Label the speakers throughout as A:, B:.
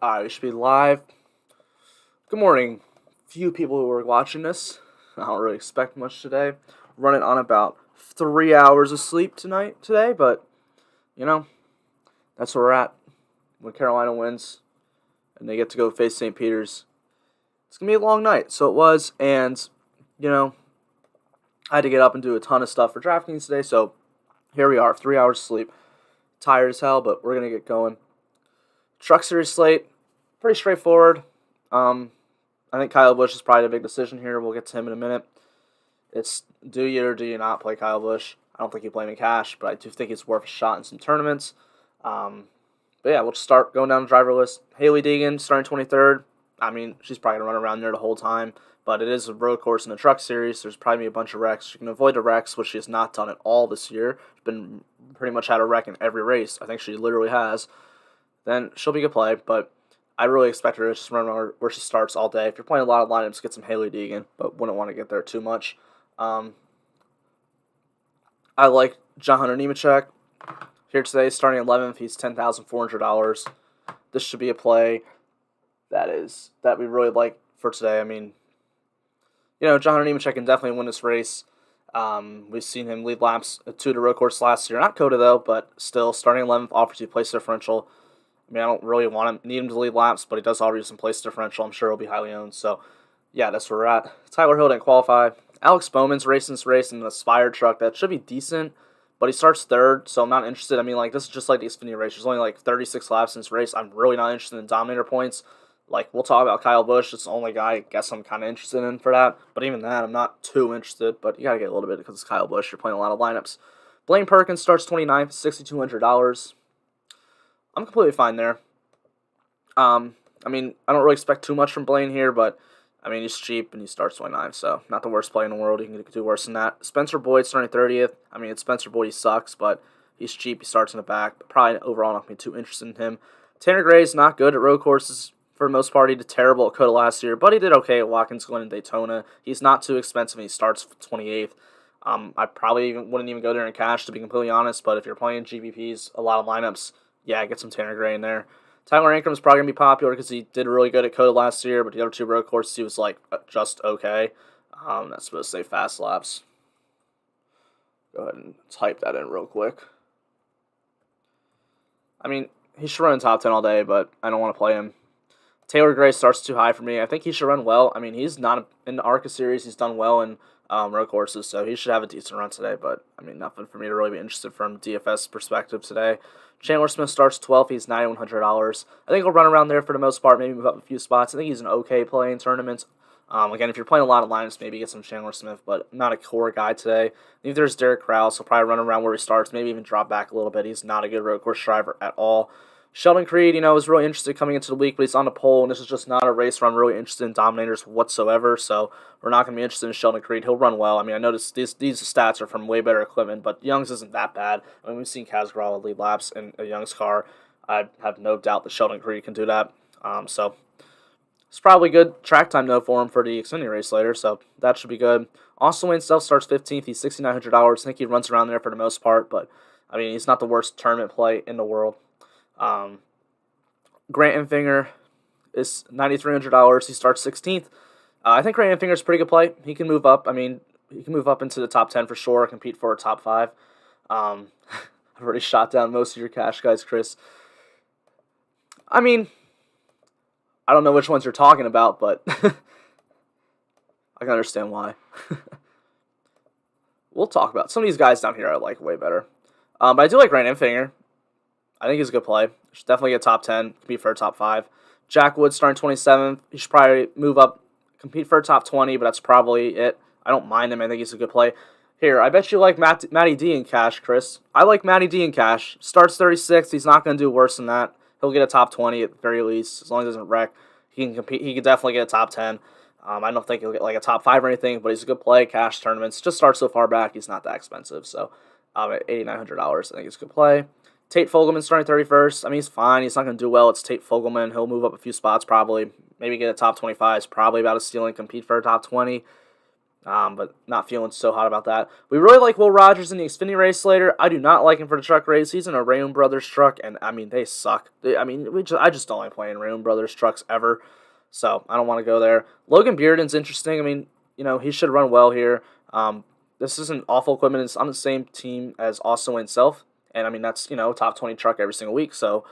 A: We should be live. Good morning, few people who are watching this. I don't really expect much today. Running on about 3 hours of sleep today, but that's where we're at. When Carolina wins and they get to go face St. Peter's, it's gonna be a long night. So it was, and I had to get up and do a ton of stuff for Draftkings today. So here we are, 3 hours of sleep. Tired as hell, but we're gonna get going. Truck Series slate, pretty straightforward. I think Kyle Busch is probably a big decision here. We'll get to him in a minute. It's do you or do you not play Kyle Busch? I don't think you play him in cash, but I do think it's worth a shot in some tournaments. But yeah, we'll just start going down the driver list. Hailie Deegan starting 23rd. I mean, she's probably going to run around there the whole time, but it is a road course in the Truck Series. There's probably going to be a bunch of wrecks. She can avoid the wrecks, which she has not done at all this year. She's been pretty much had a wreck in every race. I think she literally has. Then she'll be a good play, but I really expect her to just run around where she starts all day. If you're playing a lot of lineups, get some Hailie Deegan, but wouldn't want to get there too much. I like John Hunter Nemechek here today, starting 11th. He's $10,400. This should be a play that we really like for today. I mean, John Hunter Nemechek can definitely win this race. We've seen him lead laps to the road course last year. Not COTA though, but still starting 11th offers you place differential. I mean, I don't really need him to lead laps, but he does offer you some place differential. I'm sure he'll be highly owned. So, yeah, that's where we're at. Tyler Hill didn't qualify. Alex Bowman's racing this race in an Aspire truck that should be decent, but he starts third, so I'm not interested. I mean, this is just like the Xfinity race. There's only 36 laps in this race. I'm really not interested in Dominator points. We'll talk about Kyle Busch. It's the only guy I guess I'm kind of interested in for that. But even that, I'm not too interested. But you got to get a little bit because it's Kyle Busch. You're playing a lot of lineups. Blaine Perkins starts 29th, $6,200. I'm completely fine there. I mean, I don't really expect too much from Blaine here, but, I mean, he's cheap and he starts 29th, so not the worst play in the world. You can do worse than that. Spencer Boyd starting 30th. I mean, it's Spencer Boyd. He sucks, but he's cheap. He starts in the back. But probably overall not going to be too interested in him. Tanner Gray's not good at road courses for the most part. He did terrible at COTA last year, but he did okay at Watkins Glen and Daytona. He's not too expensive, and he starts 28th. I probably wouldn't even go there in cash, to be completely honest, but if you're playing GPPs, a lot of lineups, yeah, get some Tanner Gray in there. Tyler Ankram's probably going to be popular because he did really good at COTA last year, but the other two road courses, he was, just okay. That's supposed to say fast laps. Go ahead and type that in real quick. I mean, he should run in top 10 all day, but I don't want to play him. Taylor Gray starts too high for me. I think he should run well. I mean, he's not in the ARCA series. He's done well in road courses, so he should have a decent run today, but, I mean, nothing for me to really be interested from DFS perspective today. Chandler Smith starts 12th. He's $9,100. I think he'll run around there for the most part, maybe move up a few spots. I think he's an okay play in tournaments. Again, if you're playing a lot of lineups, maybe get some Chandler Smith, but not a core guy today. I think there's Derek Krause. He'll probably run around where he starts, maybe even drop back a little bit. He's not a good road course driver at all. Sheldon Creed, was really interested coming into the week, but he's on the pole, and this is just not a race where I'm really interested in dominators whatsoever, so we're not going to be interested in Sheldon Creed. He'll run well. I mean, I noticed these stats are from way better equipment, but Young's isn't that bad. I mean, we've seen Casgrau lead laps in a Young's car. I have no doubt that Sheldon Creed can do that. So it's probably good track time, though, for him for the Xfinity race later, so that should be good. Austin Wayne Self starts 15th. He's $6,900. I think he runs around there for the most part, but, I mean, he's not the worst tournament play in the world. Grant Enfinger is $9,300. He starts 16th. I think Grant Enfinger is a pretty good play. He can move up. I mean, he can move up into the top 10 for sure, compete for a top 5. I've already shot down most of your cash guys, Chris. I mean, I don't know which ones you're talking about, but I can understand why. We'll talk about some of these guys down here I like way better. But I do like Grant Enfinger. I think he's a good play. Should definitely get top 10, compete for a top 5. Jack Wood starting 27th. He should probably move up, compete for a top 20, but that's probably it. I don't mind him. I think he's a good play. Here, I bet you like Matty D in cash, Chris. I like Matty D in cash. Starts 36th. He's not going to do worse than that. He'll get a top 20 at the very least, as long as he doesn't wreck. He can compete. He can definitely get a top 10. I don't think he'll get a top 5 or anything, but he's a good play. Cash tournaments. Just starts so far back. He's not that expensive. So at $8,900, I think he's a good play. Tate Fogelman starting 31st. I mean, he's fine. He's not going to do well. It's Tate Fogelman. He'll move up a few spots probably. Maybe get a top 25. It's probably about a steal and compete for a top 20. but not feeling so hot about that. We really like Will Rogers in the Xfinity race later. I do not like him for the truck race. He's in a Rayoum Brothers truck, and I mean they suck. I just don't like playing Rayoum Brothers trucks ever, so I don't want to go there. Logan Bearden's interesting. I mean, he should run well here. This isn't awful equipment. It's on the same team as Austin Wayne Self, and I mean that's top 20 truck every single week. So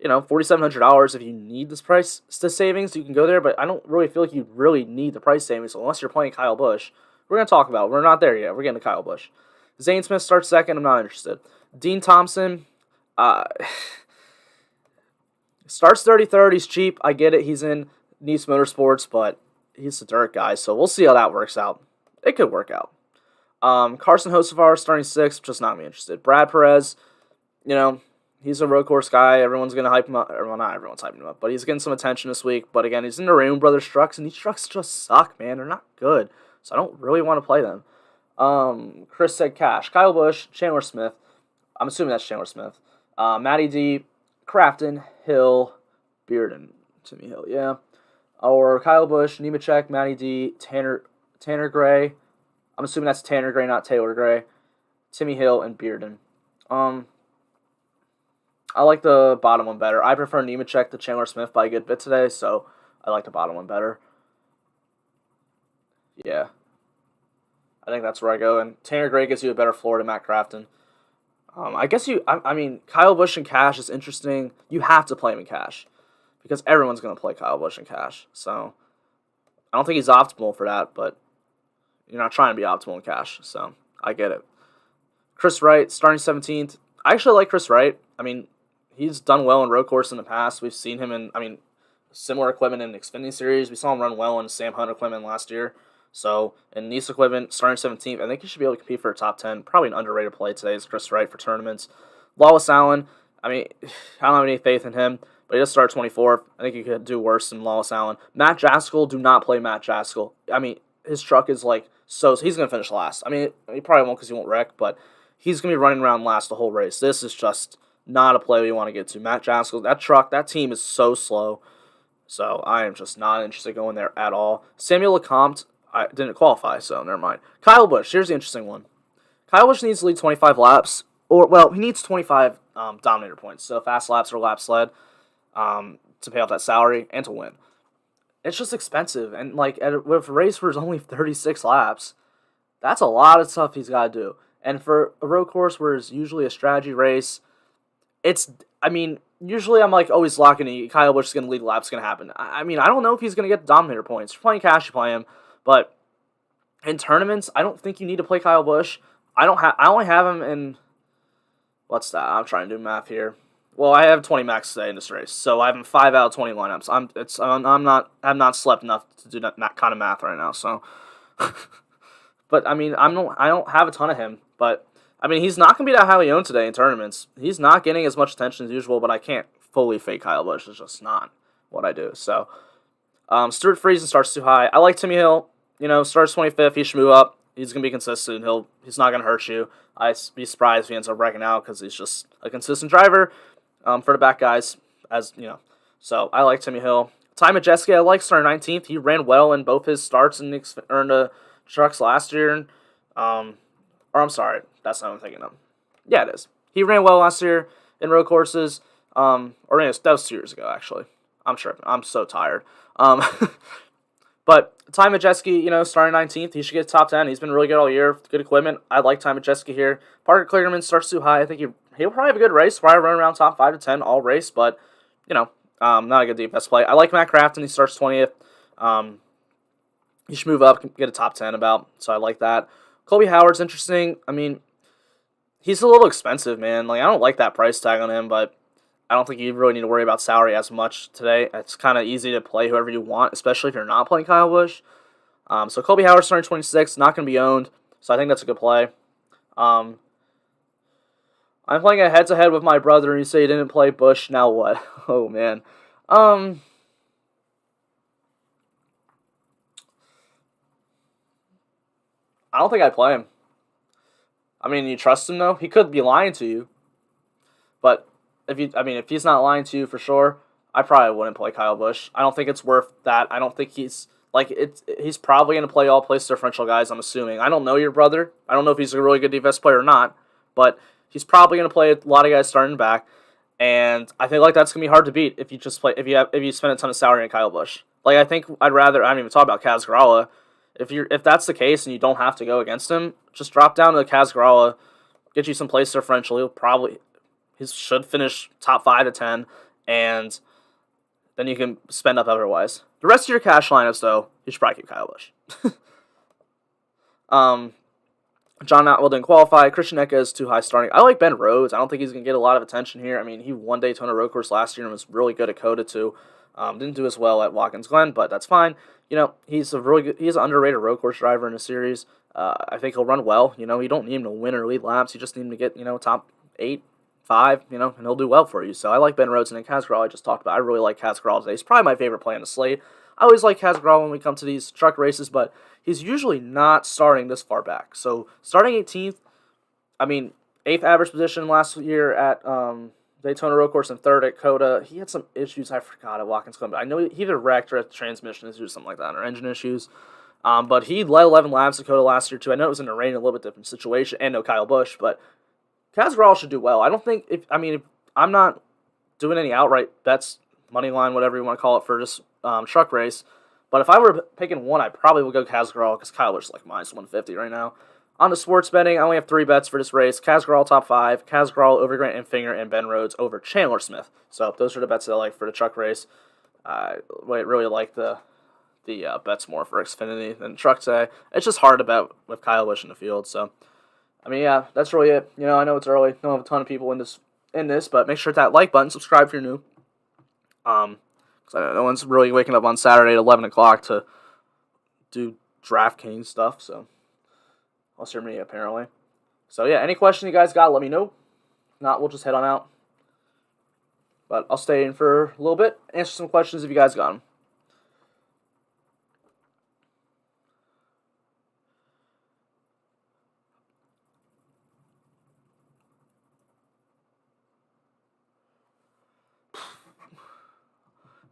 A: $4,700. If you need this price savings, you can go there. But I don't really feel like you really need the price savings unless you're playing Kyle Busch. We're gonna talk about it. We're not there yet. We're getting to Kyle Busch. Zane Smith starts second. I'm not interested. Dean Thompson starts 33rd. He's cheap. I get it. He's in Nice Motorsports, but he's a dirt guy. So we'll see how that works out. It could work out. Carson Hocevar starting 6th. Just not me interested. Brad Perez, he's a road course guy. Everyone's going to hype him up. Well, not everyone's hyping him up, but he's getting some attention this week. But again, he's in the Rayoum Brothers trucks, and these trucks just suck, man. They're not good. So I don't really want to play them. Chris said cash. Kyle Busch, Chandler Smith. I'm assuming that's Chandler Smith. Matty D, Crafton, Hill, Bearden. Timmy Hill, yeah. Or Kyle Busch, Nemechek, Matty D, Tanner Gray. I'm assuming that's Tanner Gray, not Taylor Gray. Timmy Hill, and Bearden. I like the bottom one better. I prefer Nemechek to Chandler Smith by a good bit today, so I like the bottom one better. Yeah. I think that's where I go. And Tanner Gray gives you a better floor to Matt Crafton. I mean, Kyle Busch in cash is interesting. You have to play him in cash because everyone's going to play Kyle Busch in cash. So I don't think he's optimal for that, but you're not trying to be optimal in cash. So I get it. Chris Wright, starting 17th. I actually like Chris Wright. I mean, he's done well in road course in the past. We've seen him in, similar equipment in the Xfinity Series. We saw him run well in Sam Hunt equipment last year. So, in Nice equipment, starting 17th, I think he should be able to compete for a top 10. Probably an underrated play today is Chris Wright for tournaments. Lawless Allen, I don't have any faith in him, but he does start 24th. I think he could do worse than Lawless Allen. Matt Jaskell, do not play Matt Jaskell. His truck is so he's going to finish last. He probably won't because he won't wreck, but he's going to be running around last the whole race. This is just not a play we want to get to. Matt Jaskell, that team is so slow. So, I am just not interested in going there at all. Samuel Lecomte, I didn't qualify, so never mind. Kyle Busch, here's the interesting one. Kyle Busch needs to lead 25 laps, he needs 25 Dominator points, so fast laps or laps led, to pay off that salary and to win. It's just expensive, and with a race where there's only 36 laps, that's a lot of stuff he's got to do. And for a road course where it's usually a strategy race, usually I'm always locking in. Kyle Busch is going to lead laps, going to happen. I don't know if he's going to get the Dominator points. If you're playing cash, you play him. But in tournaments, I don't think you need to play Kyle Busch. I only have him in, what's that? I'm trying to do math here. Well, I have 20 max today in this race, so I have him 5 out of 20 lineups. I've not slept enough to do that kind of math right now. So, but I don't have a ton of him. But he's not gonna be that highly owned today in tournaments. He's not getting as much attention as usual. But I can't fully fake Kyle Busch. It's just not what I do. So, Stuart Friesen starts too high. I like Timmy Hill. Starts 25th. He should move up. He's going to be consistent. He's not going to hurt you. I'd be surprised if he ends up wrecking out because he's just a consistent driver for the back guys. So I like Timmy Hill. Ty Majeski, I like starting 19th. He ran well in both his starts in the trucks last year. I'm sorry. That's not what I'm thinking of. Yeah, it is. He ran well last year in road courses. That was 2 years ago, actually. I'm sure. I'm so tired. But Ty Majeski, starting 19th, he should get top 10. He's been really good all year. Good equipment. I like Ty Majeski here. Parker Kligerman starts too high. I think he'll probably have a good race. Probably run around top 5 to 10 all race, but, not a good DFS play. I like Matt Crafton. He starts 20th. He should move up, get a top 10 about, so I like that. Colby Howard's interesting. He's a little expensive, man. I don't like that price tag on him, but I don't think you really need to worry about salary as much today. It's kind of easy to play whoever you want, especially if you're not playing Kyle Busch. So Colby Howard starting 26, not going to be owned, so I think that's a good play. I'm playing a head-to-head with my brother, and you say you didn't play Busch, now what? Oh, man. I don't think I'd play him. You trust him, though? He could be lying to you. But if he's not lying to you for sure, I probably wouldn't play Kyle Busch. I don't think it's worth that. I don't think he's Like, he's probably going to play all place differential guys, I'm assuming. I don't know your brother. I don't know if he's a really good defense player or not, but he's probably going to play a lot of guys starting back, and I think like that's going to be hard to beat if you just play if you spend a ton of salary on Kyle Busch. Like, I think I don't even talk about Kaz Gralla. If that's the case and you don't have to go against him, just drop down to Kaz Gralla, get you some place differential. He should finish top 5 to 10, and then you can spend up otherwise. The rest of your cash lineups, though, you should probably keep Kyle Busch. John Otwell didn't qualify. Christian Eck is too high starting. I like Ben Rhodes. I don't think he's going to get a lot of attention here. I mean, he won Daytona road course last year and was really good at COTA too. Didn't do as well at Watkins Glen, but that's fine. You know, he's an underrated road course driver in the series. I think he'll run well. You know, you don't need him to win or lead laps. You just need him to get, top 8, 5, and he'll do well for you. So I like Ben Rhodes, and then Kaz Gralla I just talked about. I really like Kaz Gralla today. He's probably my favorite play on the slate. I always like Kaz Gralla when we come to these truck races, but he's usually not starting this far back. So starting 18th, 8th average position last year at Daytona road course and 3rd at COTA. He had some issues, I forgot, at Watkins Glen, but I know he either wrecked or had transmission issues or something like that, or engine issues. But he led 11 laps at COTA last year too. I know it was in the rain, a little bit different situation, and no Kyle Busch, but Kaz Gralla should do well. I don't think if I'm not doing any outright bets, money line, whatever you want to call it, for this truck race. But if I were picking one, I probably would go Kaz Gralla because Kyle Busch is like minus 150 right now. On the sports betting, I only have 3 bets for this race. Kaz Gralla top 5, Kaz Gralla over Grant Enfinger, and Ben Rhodes over Chandler Smith. So those are the bets that I like for the truck race. I really like the bets more for Xfinity than truck today. It's just hard to bet with Kyle Busch in the field. So, yeah, that's really it. I know it's early. Don't have a ton of people in this, but make sure to hit that like button, subscribe if you're new. Because no one's really waking up on Saturday at 11 o'clock to do Draftkings stuff, so unless you're me, apparently. So, yeah, any question you guys got, let me know. If not, we'll just head on out. But I'll stay in for a little bit, answer some questions if you guys got them.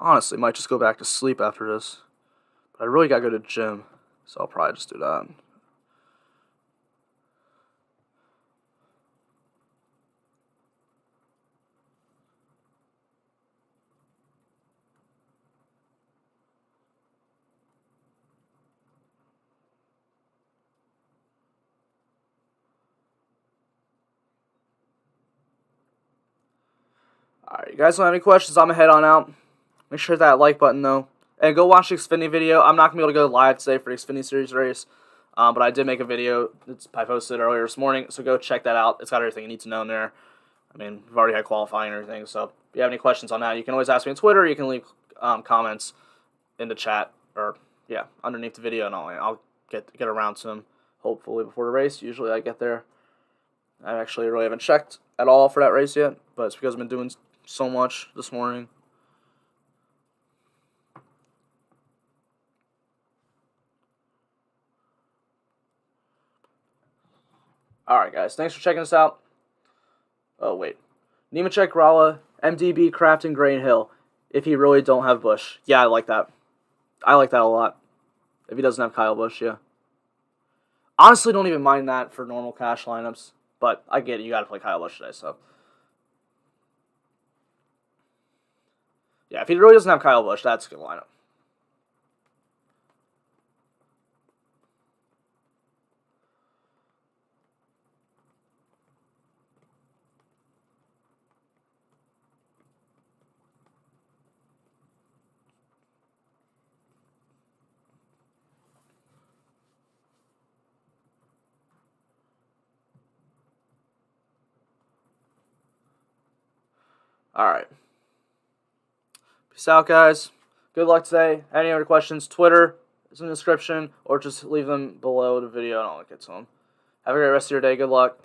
A: Honestly, might just go back to sleep after this. But I really gotta go to the gym, so I'll probably just do that. Alright, you guys don't have any questions, I'm gonna head on out. Make sure to hit that like button, though. And go watch the Xfinity video. I'm not going to be able to go live today for the Xfinity Series race. But I did make a video. I posted it earlier this morning. So go check that out. It's got everything you need to know in there. We've already had qualifying and everything. So if you have any questions on that, you can always ask me on Twitter. You can leave comments in the chat. Or, underneath the video. And I'll get around to them, hopefully, before the race. Usually I get there. I actually really haven't checked at all for that race yet. But it's because I've been doing so much this morning. Alright, guys. Thanks for checking us out. Oh, wait. Nemechek, Gralla, MDB, Crafton, Gray, and Hill. If he really don't have Busch. Yeah, I like that. I like that a lot. If he doesn't have Kyle Busch, yeah. Honestly, don't even mind that for normal cash lineups. But I get it. You got to play Kyle Busch today, so. Yeah, if he really doesn't have Kyle Busch, that's a good lineup. Alright. Peace out, guys. Good luck today. Any other questions, Twitter is in the description, or just leave them below the video and I'll get to them. Have a great rest of your day. Good luck.